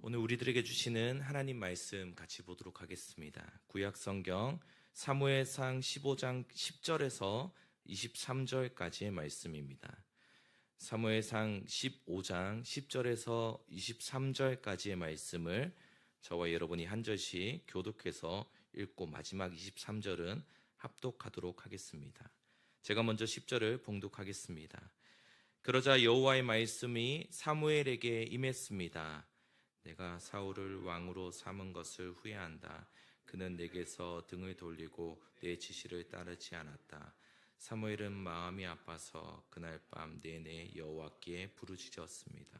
오늘 우리들에게 주시는 하나님 말씀 같이 보도록 하겠습니다. 구약 성경 사무엘상 15장 10절에서 23절까지의 말씀입니다. 사무엘상 15장 10절에서 23절까지의 말씀을 저와 여러분이 한 절씩 교독해서 읽고 마지막 23절은 합독하도록 하겠습니다. 제가 먼저 10절을 봉독하겠습니다. 그러자 여호와의 말씀이 사무엘에게 임했습니다. 내가 사울을 왕으로 삼은 것을 후회한다. 그는 내게서 등을 돌리고 내 지시를 따르지 않았다. 사무엘은 마음이 아파서 그날 밤 내내 여호와께 부르짖었습니다.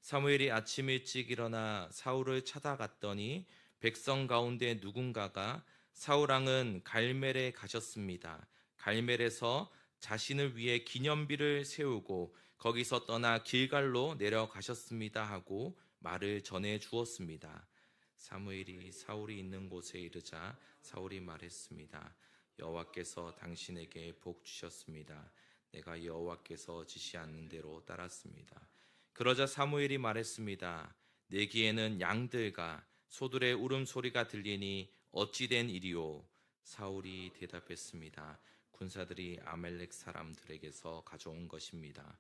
사무엘이 아침 일찍 일어나 사울을 찾아갔더니 백성 가운데 누군가가 사울 왕은 갈멜에 가셨습니다. 갈멜에서 자신을 위해 기념비를 세우고 거기서 떠나 길갈로 내려가셨습니다 하고 말을 전해 주었습니다. 사무엘이 사울이 있는 곳에 이르자 사울이 말했습니다. 여호와께서 당신에게 복 주셨습니다. 내가 여호와께서 지시하는 대로 따랐습니다. 그러자 사무엘이 말했습니다. 내 귀에는 양들과 소들의 울음소리가 들리니 어찌 된 일이오? 사울이 대답했습니다. 군사들이 아말렉 사람들에게서 가져온 것입니다.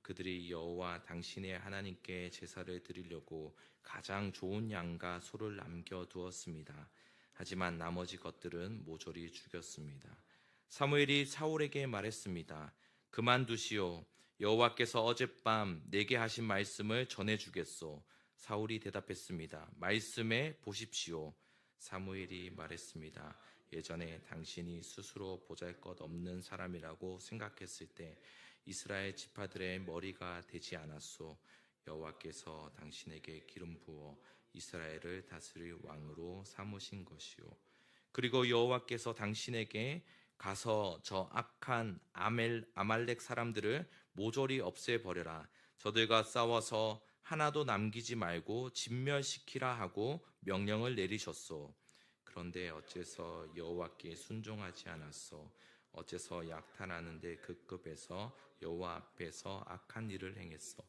그들이 여호와 당신의 하나님께 제사를 드리려고 가장 좋은 양과 소를 남겨두었습니다. 하지만 나머지 것들은 모조리 죽였습니다. 사무엘이 사울에게 말했습니다. 그만두시오. 여호와께서 어젯밤 내게 하신 말씀을 전해주겠소. 사울이 대답했습니다. 말씀해 보십시오. 사무엘이 말했습니다. 예전에 당신이 스스로 보잘것없는 사람이라고 생각했을 때 이스라엘 지파들의 머리가 되지 않았소. 여호와께서 당신에게 기름 부어 이스라엘을 다스릴 왕으로 삼으신 것이요. 그리고 여호와께서 당신에게 가서 저 악한 아말렉 사람들을 모조리 없애버려라. 저들과 싸워서 하나도 남기지 말고 진멸시키라 하고 명령을 내리셨소. 그런데 어째서 여호와께 순종하지 않았소? 어째서 약탈하는 데 급급해서 여호와 앞에서 악한 일을 행했소?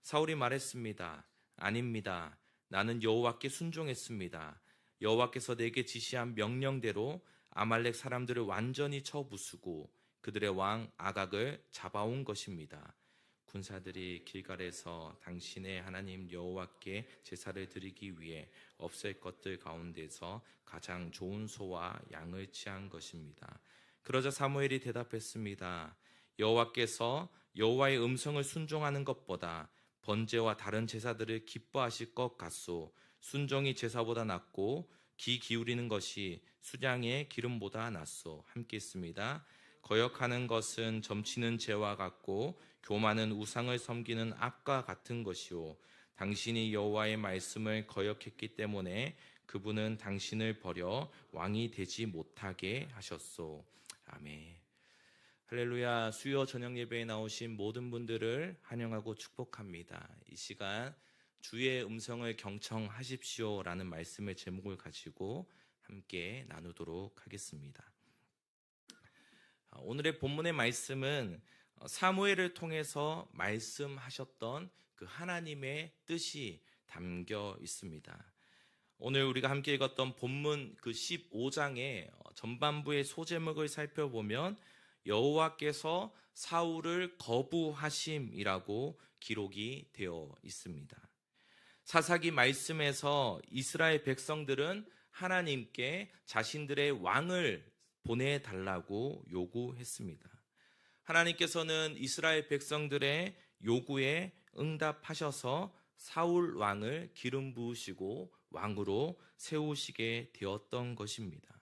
사울이 말했습니다. 아닙니다. 나는 여호와께 순종했습니다. 여호와께서 내게 지시한 명령대로 아말렉 사람들을 완전히 쳐부수고 그들의 왕 아각을 잡아온 것입니다. 군사들이 길갈에서 당신의 하나님 여호와께 제사를 드리기 위해 없앨 것들 가운데서 가장 좋은 소와 양을 취한 것입니다. 그러자 사무엘이 대답했습니다. 여호와께서 여호와의 음성을 순종하는 것보다 번제와 다른 제사들을 기뻐하실 것 같소. 순종이 제사보다 낫고 귀 기울이는 것이 수량의 기름보다 낫소. 함께 있습니다. 거역하는 것은 점치는 죄와 같고 교만은 우상을 섬기는 악과 같은 것이요. 당신이 여호와의 말씀을 거역했기 때문에 그분은 당신을 버려 왕이 되지 못하게 하셨소. 아멘. 할렐루야. 수요 저녁 예배에 나오신 모든 분들을 환영하고 축복합니다. 이 시간 주의 음성을 경청하십시오라는 말씀의 제목을 가지고 함께 나누도록 하겠습니다. 오늘의 본문의 말씀은 사무엘을 통해서 말씀하셨던 그 하나님의 뜻이 담겨 있습니다. 오늘 우리가 함께 읽었던 본문 그 15장의 전반부의 소제목을 살펴보면 여호와께서 사울을 거부하심이라고 기록이 되어 있습니다. 사사기 말씀에서 이스라엘 백성들은 하나님께 자신들의 왕을 보내달라고 요구했습니다. 하나님께서는 이스라엘 백성들의 요구에 응답하셔서 사울 왕을 기름 부으시고 왕으로 세우시게 되었던 것입니다.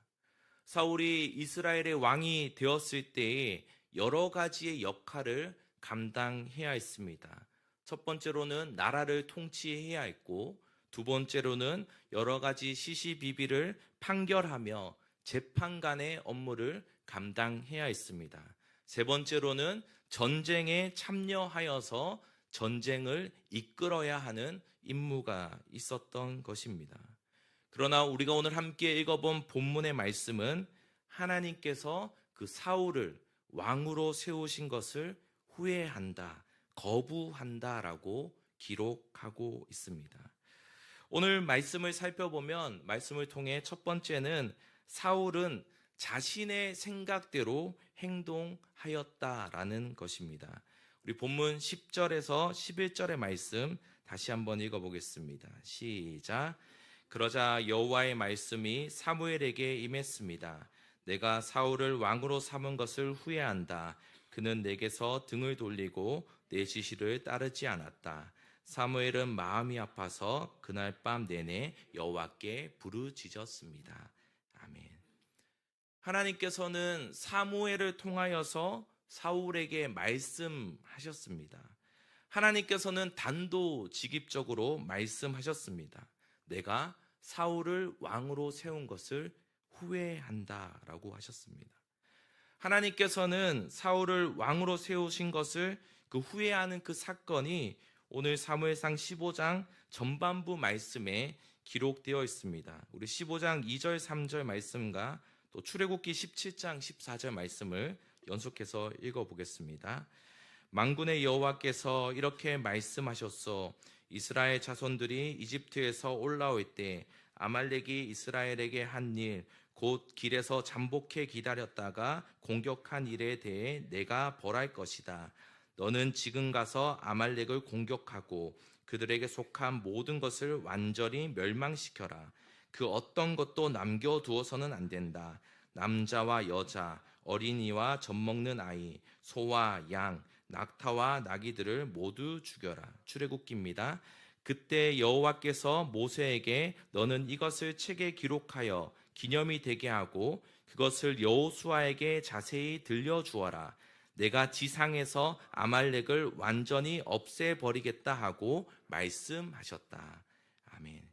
사울이 이스라엘의 왕이 되었을 때에 여러 가지의 역할을 감당해야 했습니다. 첫 번째로는 나라를 통치해야 했고, 두 번째로는 여러 가지 시시비비를 판결하며 재판관의 업무를 감당해야 했습니다. 세 번째로는 전쟁에 참여하여서 전쟁을 이끌어야 하는 임무가 있었던 것입니다. 그러나 우리가 오늘 함께 읽어본 본문의 말씀은 하나님께서 그 사울을 왕으로 세우신 것을 후회한다, 거부한다라고 기록하고 있습니다. 오늘 말씀을 살펴보면 말씀을 통해 첫 번째는 사울은 자신의 생각대로 행동하였다라는 것입니다. 우리 본문 10절에서 11절의 말씀 다시 한번 읽어보겠습니다. 시작. 그러자 여호와의 말씀이 사무엘에게 임했습니다. 내가 사울을 왕으로 삼은 것을 후회한다. 그는 내게서 등을 돌리고 내 지시를 따르지 않았다. 사무엘은 마음이 아파서 그날 밤 내내 여호와께 부르짖었습니다. 아멘. 하나님께서는 사무엘을 통하여서 사울에게 말씀하셨습니다. 하나님께서는 단도직입적으로 말씀하셨습니다. 내가 사울을 왕으로 세운 것을 후회한다라고 하셨습니다. 하나님께서는 사울을 왕으로 세우신 것을 그 후회하는 그 사건이 오늘 사무엘상 15장 전반부 말씀에 기록되어 있습니다. 우리 15장 2절 3절 말씀과 또 출애굽기 17장 14절 말씀을 연속해서 읽어보겠습니다. 만군의 여호와께서 이렇게 말씀하셨소. 이스라엘 자손들이 이집트에서 올라올 때 아말렉이 이스라엘에게 한 일, 곧 길에서 잠복해 기다렸다가 공격한 일에 대해 내가 벌할 것이다. 너는 지금 가서 아말렉을 공격하고 그들에게 속한 모든 것을 완전히 멸망시켜라. 그 어떤 것도 남겨두어서는 안 된다. 남자와 여자, 어린이와 젖먹는 아이, 소와 양, 낙타와 나귀들을 모두 죽여라. 출애굽기입니다. 그때 여호와께서 모세에게 너는 이것을 책에 기록하여 기념이 되게 하고 그것을 여호수아에게 자세히 들려주어라. 내가 지상에서 아말렉을 완전히 없애버리겠다 하고 말씀하셨다. 아멘.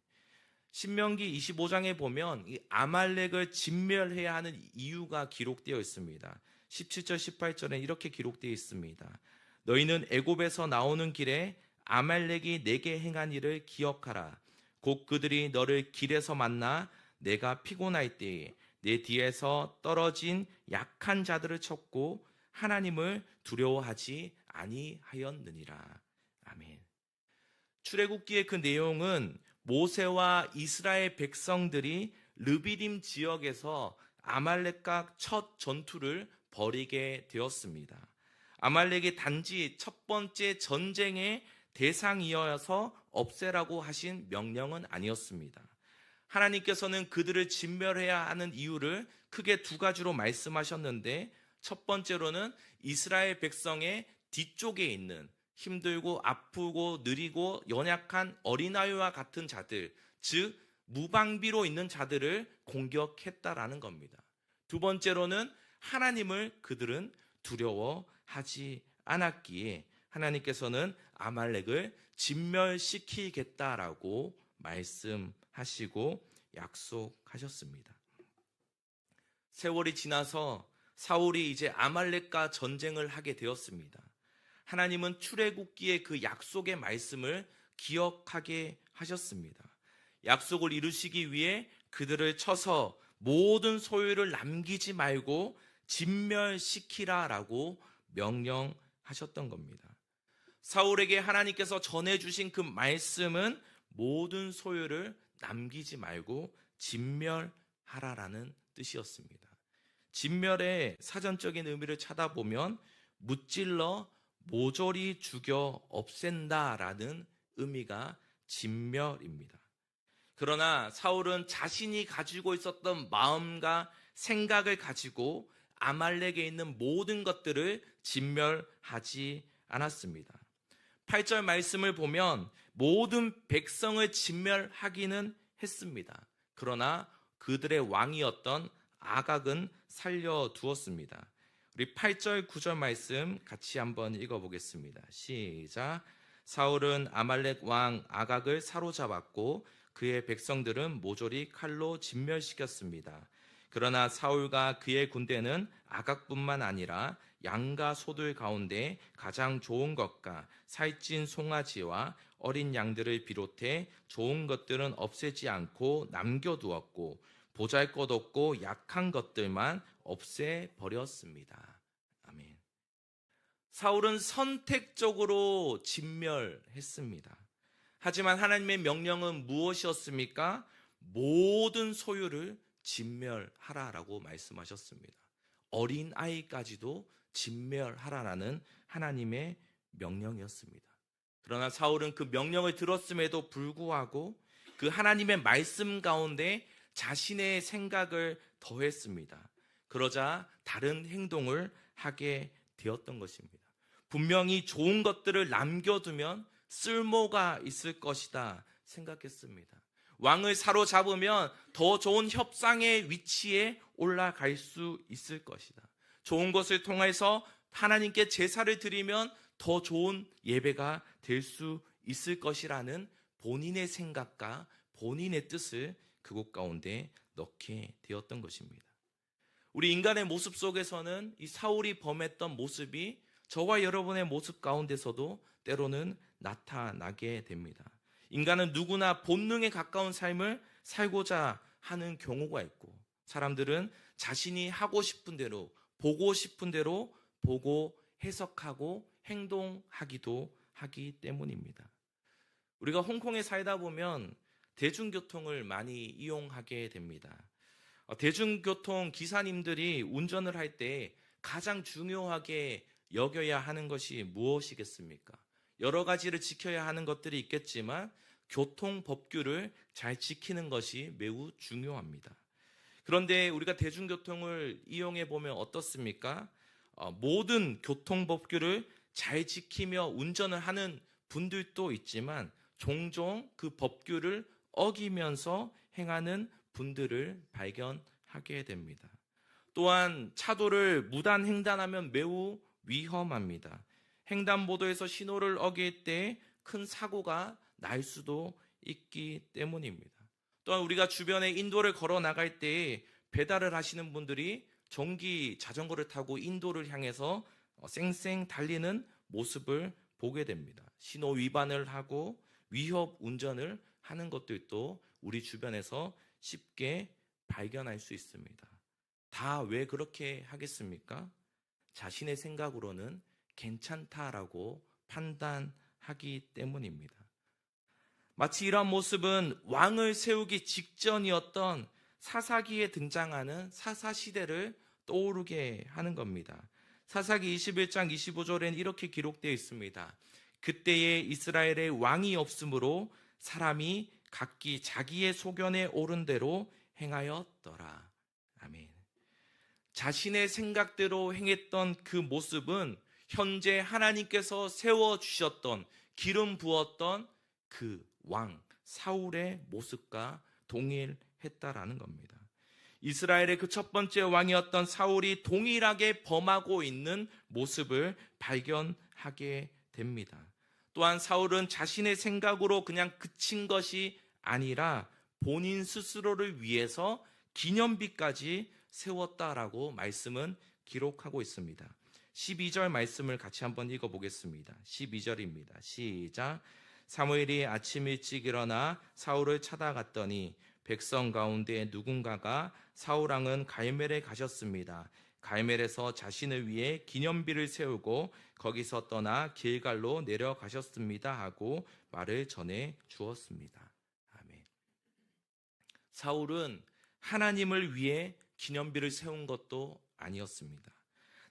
신명기 25장에 보면 이 아말렉을 진멸해야 하는 이유가 기록되어 있습니다. 17절 18절에 이렇게 기록되어 있습니다. 너희는 애굽에서 나오는 길에 아말렉이 내게 행한 일을 기억하라. 곧 그들이 너를 길에서 만나 내가 피곤할 때에 내 뒤에서 떨어진 약한 자들을 쳤고 하나님을 두려워하지 아니하였느니라. 아멘. 출애굽기의 그 내용은 모세와 이스라엘 백성들이 르비딤 지역에서 아말렉과 첫 전투를 벌이게 되었습니다. 아말렉이 단지 첫 번째 전쟁의 대상이어서 없애라고 하신 명령은 아니었습니다. 하나님께서는 그들을 진멸해야 하는 이유를 크게 두 가지로 말씀하셨는데, 첫 번째로는 이스라엘 백성의 뒤쪽에 있는 힘들고 아프고 느리고 연약한 어린아이와 같은 자들, 즉 무방비로 있는 자들을 공격했다라는 겁니다. 두 번째로는 하나님을 그들은 두려워하지 않았기에 하나님께서는 아말렉을 진멸시키겠다라고 말씀하시고 약속하셨습니다. 세월이 지나서 사울이 이제 아말렉과 전쟁을 하게 되었습니다. 하나님은 출애굽기의 그 약속의 말씀을 기억하게 하셨습니다. 약속을 이루시기 위해 그들을 쳐서 모든 소유를 남기지 말고 진멸시키라라고 명령하셨던 겁니다. 사울에게 하나님께서 전해주신 그 말씀은 모든 소유를 남기지 말고 진멸하라라는 뜻이었습니다. 진멸의 사전적인 의미를 찾아보면 무찔러 모조리 죽여 없앤다라는 의미가 진멸입니다. 그러나 사울은 자신이 가지고 있었던 마음과 생각을 가지고 아말렉에 있는 모든 것들을 진멸하지 않았습니다. 8절 말씀을 보면 모든 백성을 진멸하기는 했습니다. 그러나 그들의 왕이었던 아각은 살려두었습니다. 우리 8절 9절 말씀 같이 한번 읽어보겠습니다. 시작. 사울은 아말렉 왕 아각을 사로잡았고 그의 백성들은 모조리 칼로 진멸시켰습니다. 그러나 사울과 그의 군대는 아각뿐만 아니라 양과 소들 가운데 가장 좋은 것과 살찐 송아지와 어린 양들을 비롯해 좋은 것들은 없애지 않고 남겨두었고 보잘것없고 약한 것들만 없애버렸습니다. 아멘. 사울은 선택적으로 진멸했습니다. 하지만 하나님의 명령은 무엇이었습니까? 모든 소유를 진멸하라라고 말씀하셨습니다. 어린 아이까지도 진멸하라라는 하나님의 명령이었습니다. 그러나 사울은 그 명령을 들었음에도 불구하고 그 하나님의 말씀 가운데 자신의 생각을 더했습니다. 그러자 다른 행동을 하게 되었던 것입니다. 분명히 좋은 것들을 남겨두면 쓸모가 있을 것이다 생각했습니다. 왕을 사로잡으면 더 좋은 협상의 위치에 올라갈 수 있을 것이다. 좋은 것을 통해서 하나님께 제사를 드리면 더 좋은 예배가 될 수 있을 것이라는 본인의 생각과 본인의 뜻을 그곳 가운데 넣게 되었던 것입니다. 우리 인간의 모습 속에서는 이 사울이 범했던 모습이 저와 여러분의 모습 가운데서도 때로는 나타나게 됩니다. 인간은 누구나 본능에 가까운 삶을 살고자 하는 경우가 있고, 사람들은 자신이 하고 싶은 대로, 보고 싶은 대로 보고 해석하고 행동하기도 하기 때문입니다. 우리가 홍콩에 살다 보면 대중교통을 많이 이용하게 됩니다. 대중교통 기사님들이 운전을 할 때 가장 중요하게 여겨야 하는 것이 무엇이겠습니까? 여러 가지를 지켜야 하는 것들이 있겠지만 교통 법규를 잘 지키는 것이 매우 중요합니다. 그런데 우리가 대중교통을 이용해 보면 어떻습니까? 모든 교통 법규를 잘 지키며 운전을 하는 분들도 있지만 종종 그 법규를 어기면서 행하는 분들을 발견하게 됩니다. 또한 차도를 무단 횡단하면 매우 위험합니다. 횡단보도에서 신호를 어길 때 큰 사고가 날 수도 있기 때문입니다. 또한 우리가 주변에 인도를 걸어 나갈 때 배달을 하시는 분들이 전기 자전거를 타고 인도를 향해서 쌩쌩 달리는 모습을 보게 됩니다. 신호 위반을 하고 위협 운전을 하는 것들도 우리 주변에서 쉽게 발견할 수 있습니다. 다 왜 그렇게 하겠습니까? 자신의 생각으로는 괜찮다라고 판단하기 때문입니다. 마치 이러한 모습은 왕을 세우기 직전이었던 사사기에 등장하는 사사시대를 떠오르게 하는 겁니다. 사사기 21장 25절에는 이렇게 기록되어 있습니다. 그때에 이스라엘에 왕이 없으므로 사람이 각기 자기의 소견에 오른 대로 행하였더라. 아멘. 자신의 생각대로 행했던 그 모습은 현재 하나님께서 세워주셨던, 기름 부었던 그 왕 사울의 모습과 동일했다라는 겁니다. 이스라엘의 그 첫 번째 왕이었던 사울이 동일하게 범하고 있는 모습을 발견하게 됩니다. 또한 사울은 자신의 생각으로 그냥 그친 것이 아니라 본인 스스로를 위해서 기념비까지 세웠다라고 말씀은 기록하고 있습니다. 12절 말씀을 같이 한번 읽어보겠습니다. 12절입니다. 시작. 사무엘이 아침 일찍 일어나 사울을 찾아갔더니 백성 가운데 누군가가 사울 왕은 갈멜에 가셨습니다. 갈멜에서 자신을 위해 기념비를 세우고 거기서 떠나 길갈로 내려가셨습니다 하고 말을 전해 주었습니다. 아멘. 사울은 하나님을 위해 기념비를 세운 것도 아니었습니다.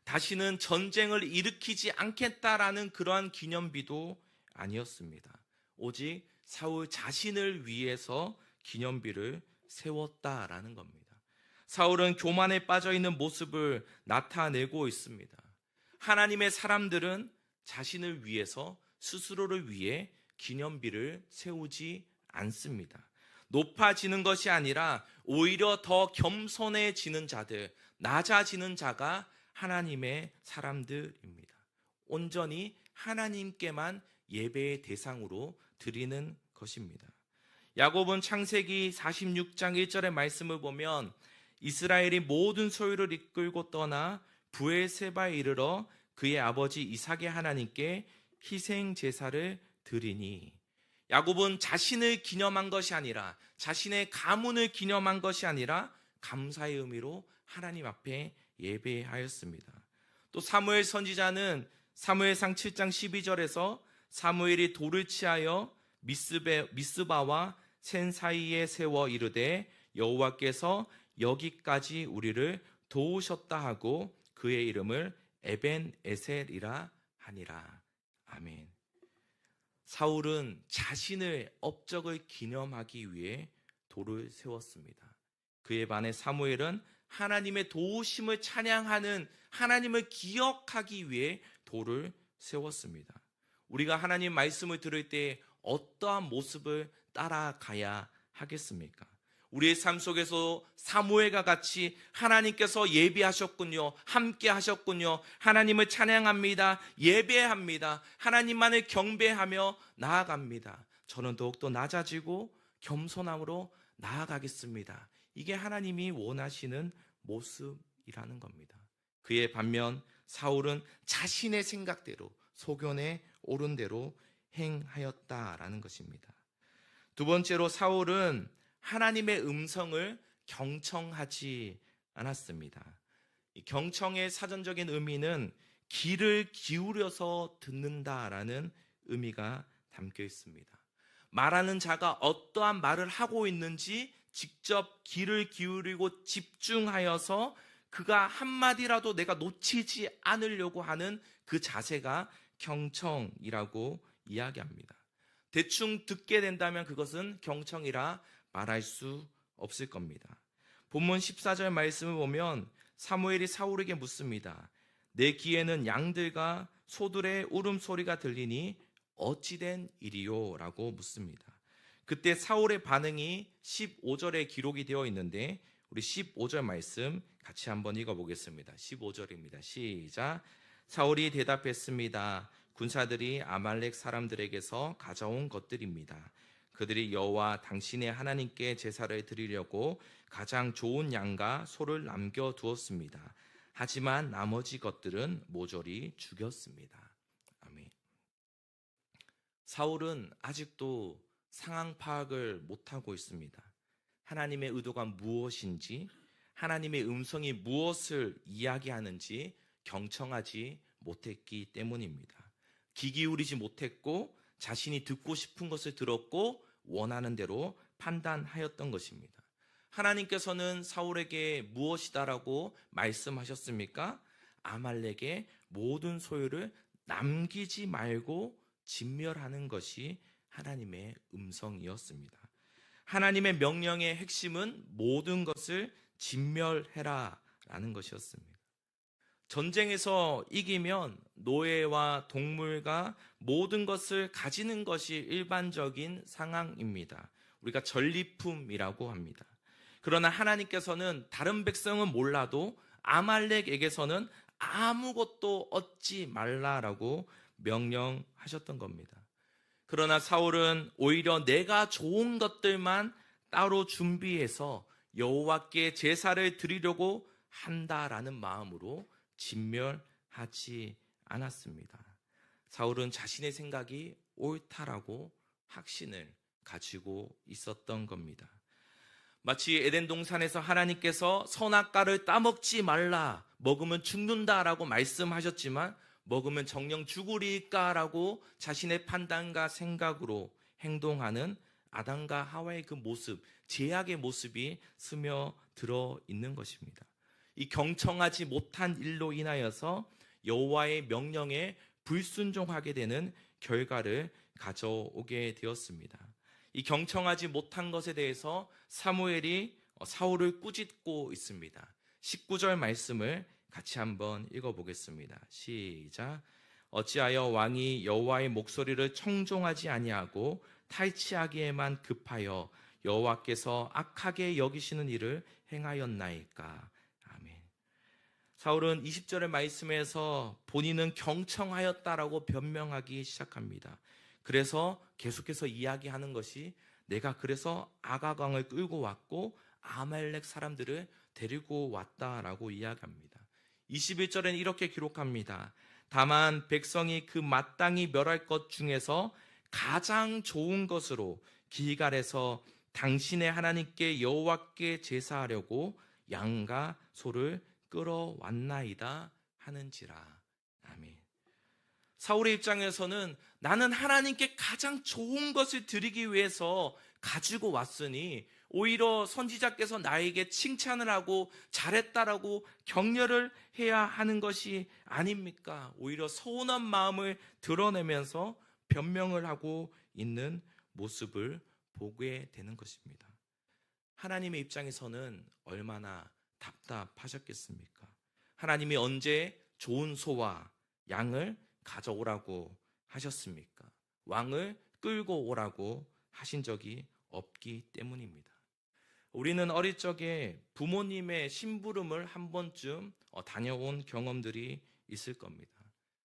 다시는 전쟁을 일으키지 않겠다라는 그러한 기념비도 아니었습니다. 오직 사울 자신을 위해서 기념비를 세웠다라는 겁니다. 사울은 교만에 빠져 있는 모습을 나타내고 있습니다. 하나님의 사람들은 자신을 위해서, 스스로를 위해 기념비를 세우지 않습니다. 높아지는 것이 아니라 오히려 더 겸손해지는 자들, 낮아지는 자가 하나님의 사람들입니다. 온전히 하나님께만 예배의 대상으로 드리는 것입니다. 야곱은 창세기 46장 1절의 말씀을 보면 이스라엘이 모든 소유를 이끌고 떠나 브엘세바에 이르러 그의 아버지 이삭의 하나님께 희생 제사를 드리니, 야곱은 자신을 기념한 것이 아니라, 자신의 가문을 기념한 것이 아니라 감사의 의미로 하나님 앞에 예배하였습니다. 또 사무엘 선지자는 사무엘상 7장 12절에서 사무엘이 돌을 취하여 미스바와 센 사이에 세워 이르되 여호와께서 여기까지 우리를 도우셨다 하고 그의 이름을 에벤에셀이라 하니라. 아멘. 사울은 자신의 업적을 기념하기 위해 돌을 세웠습니다. 그에 반해 사무엘은 하나님의 도우심을 찬양하는, 하나님을 기억하기 위해 돌을 세웠습니다. 우리가 하나님 말씀을 들을 때 어떠한 모습을 따라가야 하겠습니까? 우리의 삶 속에서 사무엘과 같이 하나님께서 예비하셨군요, 함께 하셨군요, 하나님을 찬양합니다, 예배합니다, 하나님만을 경배하며 나아갑니다. 저는 더욱더 낮아지고 겸손함으로 나아가겠습니다. 이게 하나님이 원하시는 모습이라는 겁니다. 그의 반면 사울은 자신의 생각대로, 소견에 옳은 대로 행하였다라는 것입니다. 두 번째로 사울은 하나님의 음성을 경청하지 않았습니다. 경청의 사전적인 의미는 귀를 기울여서 듣는다라는 의미가 담겨 있습니다. 말하는 자가 어떠한 말을 하고 있는지 직접 귀를 기울이고 집중하여서 그가 한마디라도 내가 놓치지 않으려고 하는 그 자세가 경청이라고 이야기합니다. 대충 듣게 된다면 그것은 경청이라 말할 수 없을 겁니다. 본문 14절 말씀을 보면 사무엘이 사울에게 묻습니다. 내 귀에는 양들과 소들의 울음소리가 들리니 어찌된 일이요? 라고 묻습니다. 그때 사울의 반응이 15절에 기록이 되어 있는데 우리 15절 말씀 같이 한번 읽어보겠습니다. 15절입니다. 시작. 사울이 대답했습니다. 군사들이 아말렉 사람들에게서 가져온 것들입니다. 그들이 여호와 당신의 하나님께 제사를 드리려고 가장 좋은 양과 소를 남겨두었습니다. 하지만 나머지 것들은 모조리 죽였습니다. 아멘. 사울은 아직도 상황 파악을 못하고 있습니다. 하나님의 의도가 무엇인지, 하나님의 음성이 무엇을 이야기하는지 경청하지 못했기 때문입니다. 귀 기울이지 못했고 자신이 듣고 싶은 것을 들었고 원하는 대로 판단하였던 것입니다. 하나님께서는 사울에게 무엇이다라고 말씀하셨습니까? 아말렉의 모든 소유를 남기지 말고 진멸하는 것이 하나님의 음성이었습니다. 하나님의 명령의 핵심은 모든 것을 진멸해라 라는 것이었습니다. 전쟁에서 이기면 노예와 동물과 모든 것을 가지는 것이 일반적인 상황입니다. 우리가 전리품이라고 합니다. 그러나 하나님께서는 다른 백성은 몰라도 아말렉에게서는 아무것도 얻지 말라라고 명령하셨던 겁니다. 그러나 사울은 오히려 내가 좋은 것들만 따로 준비해서 여호와께 제사를 드리려고 한다라는 마음으로 진멸하지 않았습니다. 사울은 자신의 생각이 옳다라고 확신을 가지고 있었던 겁니다. 마치 에덴 동산에서 하나님께서 선악과를 따먹지 말라, 먹으면 죽는다라고 말씀하셨지만 먹으면 정령 죽으리까라고 자신의 판단과 생각으로 행동하는 아담과 하와의 그 모습, 제약의 모습이 스며들어 있는 것입니다. 이 경청하지 못한 일로 인하여서 여호와의 명령에 불순종하게 되는 결과를 가져오게 되었습니다. 이 경청하지 못한 것에 대해서 사무엘이 사울을 꾸짖고 있습니다. 19절 말씀을 같이 한번 읽어보겠습니다. 시작. 어찌하여 왕이 여호와의 목소리를 청종하지 아니하고 탈취하기에만 급하여 여호와께서 악하게 여기시는 일을 행하였나이까. 아멘. 사울은 20절의 말씀에서 본인은 경청하였다라고 변명하기 시작합니다. 그래서 계속해서 이야기하는 것이 내가 그래서 아가광을 끌고 왔고 아말렉 사람들을 데리고 왔다라고 이야기합니다. 21절에는 이렇게 기록합니다. 다만 백성이 그 마땅히 멸할 것 중에서 가장 좋은 것으로 기갈에서 당신의 하나님께 여호와께 제사하려고 양과 소를 끌어왔나이다 하는지라. 아멘. 사울의 입장에서는 나는 하나님께 가장 좋은 것을 드리기 위해서 가지고 왔으니 오히려 선지자께서 나에게 칭찬을 하고 잘했다라고 격려를 해야 하는 것이 아닙니까? 오히려 서운한 마음을 드러내면서 변명을 하고 있는 모습을 보게 되는 것입니다. 하나님의 입장에서는 얼마나 답답하셨겠습니까? 하나님이 언제 좋은 소와 양을 가져오라고 하셨습니까? 왕을 끌고 오라고 하신 적이 없기 때문입니다. 우리는 어릴 적에 부모님의 심부름을 한 번쯤 다녀온 경험들이 있을 겁니다.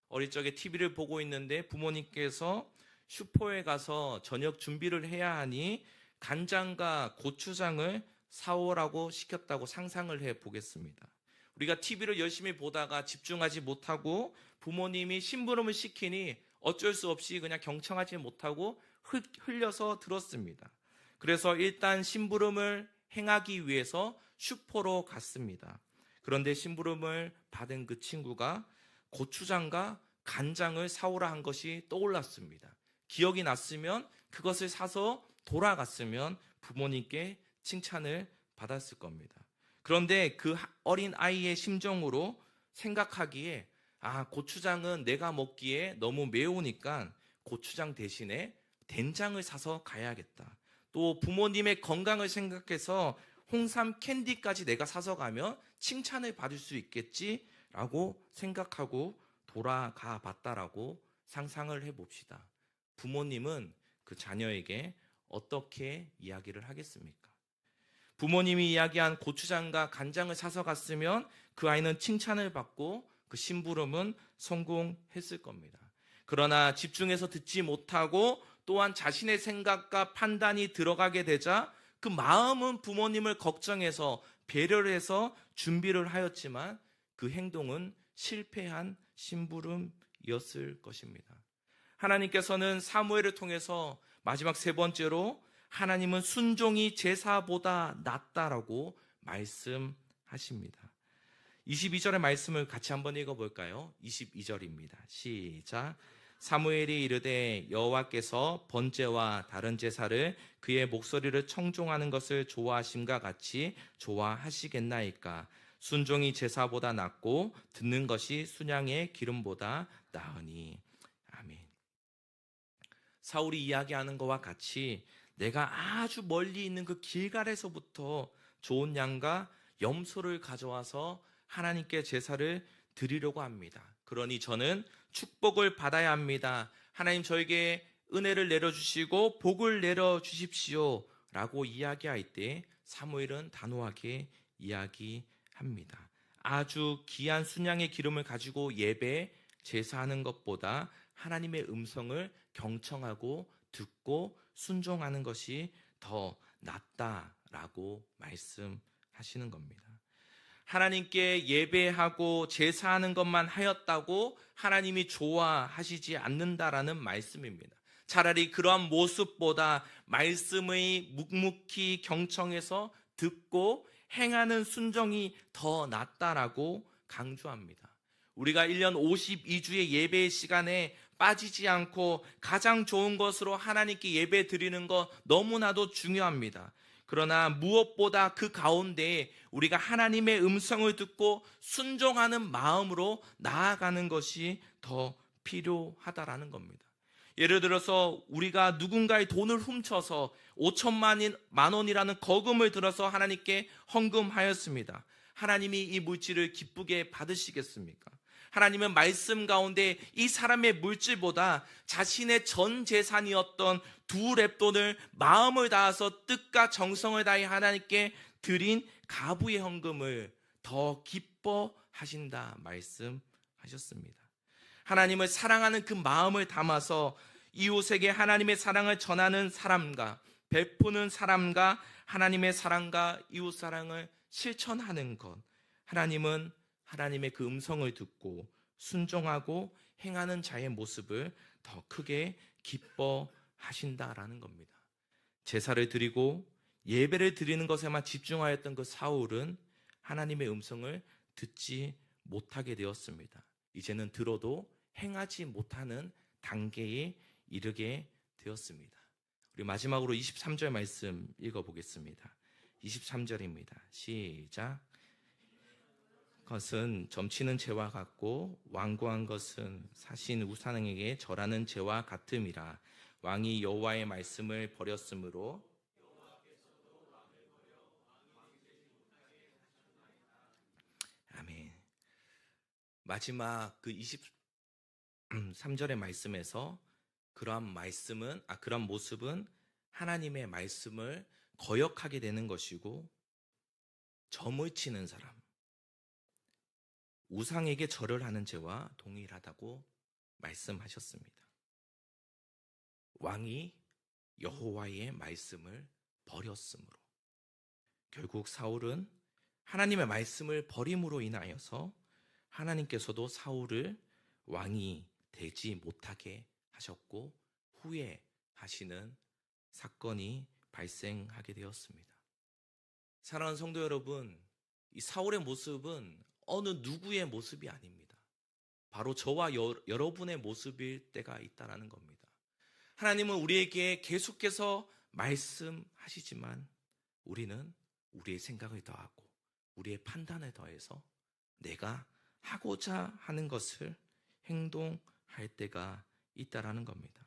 어릴 적에 TV를 보고 있는데 부모님께서 슈퍼에 가서 저녁 준비를 해야 하니 간장과 고추장을 사오라고 시켰다고 상상을 해 보겠습니다. 우리가 TV를 열심히 보다가 집중하지 못하고 부모님이 심부름을 시키니 어쩔 수 없이 그냥 경청하지 못하고 흘려서 들었습니다. 그래서 일단 심부름을 행하기 위해서 슈퍼로 갔습니다. 그런데 심부름을 받은 그 친구가 고추장과 간장을 사오라 한 것이 떠올랐습니다. 기억이 났으면 그것을 사서 돌아갔으면 부모님께 칭찬을 받았을 겁니다. 그런데 그 어린 아이의 심정으로 생각하기에 고추장은 내가 먹기에 너무 매우니까 고추장 대신에 된장을 사서 가야겠다. 또 부모님의 건강을 생각해서 홍삼 캔디까지 내가 사서 가면 칭찬을 받을 수 있겠지라고 생각하고 돌아가 봤다라고 상상을 해봅시다. 부모님은 그 자녀에게 어떻게 이야기를 하겠습니까? 부모님이 이야기한 고추장과 간장을 사서 갔으면 그 아이는 칭찬을 받고 그 심부름은 성공했을 겁니다. 그러나 집중해서 듣지 못하고 또한 자신의 생각과 판단이 들어가게 되자 그 마음은 부모님을 걱정해서 배려를 해서 준비를 하였지만 그 행동은 실패한 심부름이었을 것입니다. 하나님께서는 사무엘을 통해서 마지막 세 번째로 하나님은 순종이 제사보다 낫다라고 말씀하십니다. 22절의 말씀을 같이 한번 읽어볼까요? 22절입니다. 시작. 사무엘이 이르되 여호와께서 번제와 다른 제사를 그의 목소리를 청종하는 것을 좋아하심과 같이 좋아하시겠나이까? 순종이 제사보다 낫고 듣는 것이 순양의 기름보다 나으니. 아멘. 사울이 이야기하는 것과 같이 내가 아주 멀리 있는 그 길갈에서부터 좋은 양과 염소를 가져와서 하나님께 제사를 드리려고 합니다. 그러니 저는 축복을 받아야 합니다. 하나님 저에게 은혜를 내려주시고 복을 내려주십시오 라고 이야기할 때 사무엘은 단호하게 이야기합니다. 아주 귀한 순양의 기름을 가지고 예배 제사하는 것보다 하나님의 음성을 경청하고 듣고 순종하는 것이 더 낫다라고 말씀하시는 겁니다. 하나님께 예배하고 제사하는 것만 하였다고 하나님이 좋아하시지 않는다라는 말씀입니다. 차라리 그러한 모습보다 말씀의 묵묵히 경청해서 듣고 행하는 순종이 더 낫다라고 강조합니다. 우리가 1년 52주의 예배의 시간에 빠지지 않고 가장 좋은 것으로 하나님께 예배 드리는 것 너무나도 중요합니다. 그러나 무엇보다 그 가운데 우리가 하나님의 음성을 듣고 순종하는 마음으로 나아가는 것이 더 필요하다라는 겁니다. 예를 들어서 우리가 누군가의 돈을 훔쳐서 5천만 원이라는 거금을 들어서 하나님께 헌금하였습니다. 하나님이 이 물질을 기쁘게 받으시겠습니까? 하나님은 말씀 가운데 이 사람의 물질보다 자신의 전 재산이었던 2렙돈을 마음을 다해서 뜻과 정성을 다해 하나님께 드린 가부의 헌금을 더 기뻐하신다 말씀하셨습니다. 하나님을 사랑하는 그 마음을 담아서 이웃에게 하나님의 사랑을 전하는 사람과 베푸는 사람과 하나님의 사랑과 이웃 사랑을 실천하는 것, 하나님은 하나님의 그 음성을 듣고 순종하고 행하는 자의 모습을 더 크게 기뻐하신다라는 겁니다. 제사를 드리고 예배를 드리는 것에만 집중하였던 그 사울은 하나님의 음성을 듣지 못하게 되었습니다. 이제는 들어도 행하지 못하는 단계에 이르게 되었습니다. 우리 마지막으로 23절 말씀 읽어보겠습니다. 23절입니다. 시작. 것은 점치는 죄와 같고 완고한 것은 사신 우상에게 절하는 죄와 같음이라. 왕이 여호와의 말씀을 버렸으므로 아멘. 마지막 그 23절의 말씀에서 그러한 모습은 하나님의 말씀을 거역하게 되는 것이고 점을 치는 사람, 우상에게 절을 하는 죄와 동일하다고 말씀하셨습니다. 왕이 여호와의 말씀을 버렸으므로 결국 사울은 하나님의 말씀을 버림으로 인하여서 하나님께서도 사울을 왕이 되지 못하게 하셨고 후회하시는 사건이 발생하게 되었습니다. 사랑하는 성도 여러분, 이 사울의 모습은 어느 누구의 모습이 아닙니다. 바로 저와 여러분의 모습일 때가 있다는 겁니다. 하나님은 우리에게 계속해서 말씀하시지만 우리는 우리의 생각을 더하고 우리의 판단을 더해서 내가 하고자 하는 것을 행동할 때가 있다라는 겁니다.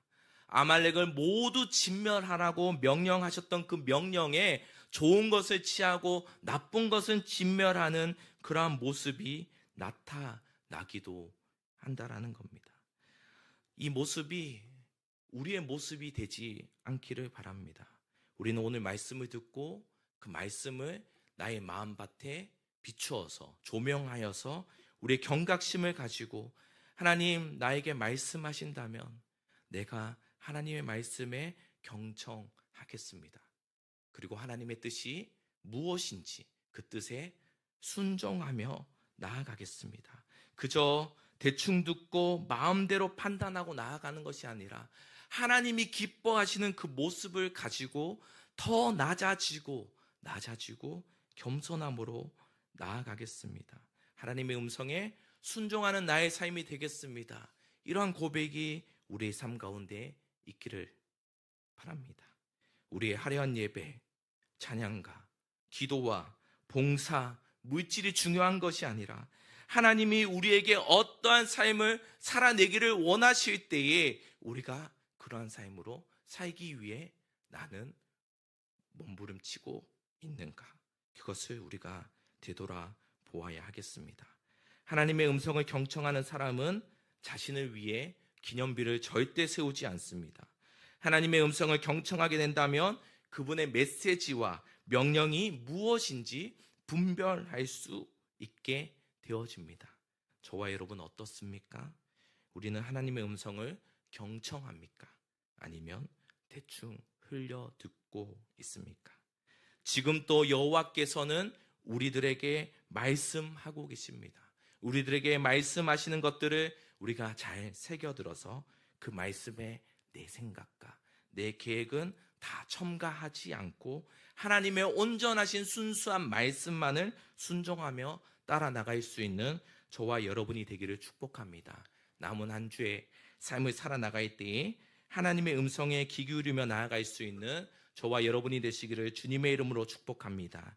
아말렉을 모두 진멸하라고 명령하셨던 그 명령에 좋은 것을 취하고 나쁜 것은 진멸하는 그러한 모습이 나타나기도 한다라는 겁니다. 이 모습이 우리의 모습이 되지 않기를 바랍니다. 우리는 오늘 말씀을 듣고 그 말씀을 나의 마음밭에 비추어서 조명하여서 우리의 경각심을 가지고 하나님 나에게 말씀하신다면 내가 하나님의 말씀에 경청하겠습니다. 그리고 하나님의 뜻이 무엇인지 그 뜻에 순종하며 나아가겠습니다. 그저 대충 듣고 마음대로 판단하고 나아가는 것이 아니라 하나님이 기뻐하시는 그 모습을 가지고 더 낮아지고 겸손함으로 나아가겠습니다. 하나님의 음성에 순종하는 나의 삶이 되겠습니다. 이러한 고백이 우리의 삶 가운데 있기를 바랍니다. 우리의 화려한 예배, 찬양가, 기도와 봉사, 물질이 중요한 것이 아니라 하나님이 우리에게 어떠한 삶을 살아내기를 원하실 때에 우리가 그러한 삶으로 살기 위해 나는 몸부림치고 있는가? 그것을 우리가 되돌아보아야 하겠습니다. 하나님의 음성을 경청하는 사람은 자신을 위해 기념비를 절대 세우지 않습니다. 하나님의 음성을 경청하게 된다면 그분의 메시지와 명령이 무엇인지 분별할 수 있게 되어집니다. 저와 여러분 어떻습니까? 우리는 하나님의 음성을 경청합니까? 아니면 대충 흘려 듣고 있습니까? 지금 또 여호와께서는 우리들에게 말씀하고 계십니다. 우리들에게 말씀하시는 것들을 우리가 잘 새겨들어서 그 말씀에 내 생각과 내 계획은 다 첨가하지 않고 하나님의 온전하신 순수한 말씀만을 순종하며 따라 나갈 수 있는 저와 여러분이 되기를 축복합니다. 남은 한 주의 삶을 살아나갈 때에 하나님의 음성에 귀 기울이며 나아갈 수 있는 저와 여러분이 되시기를 주님의 이름으로 축복합니다.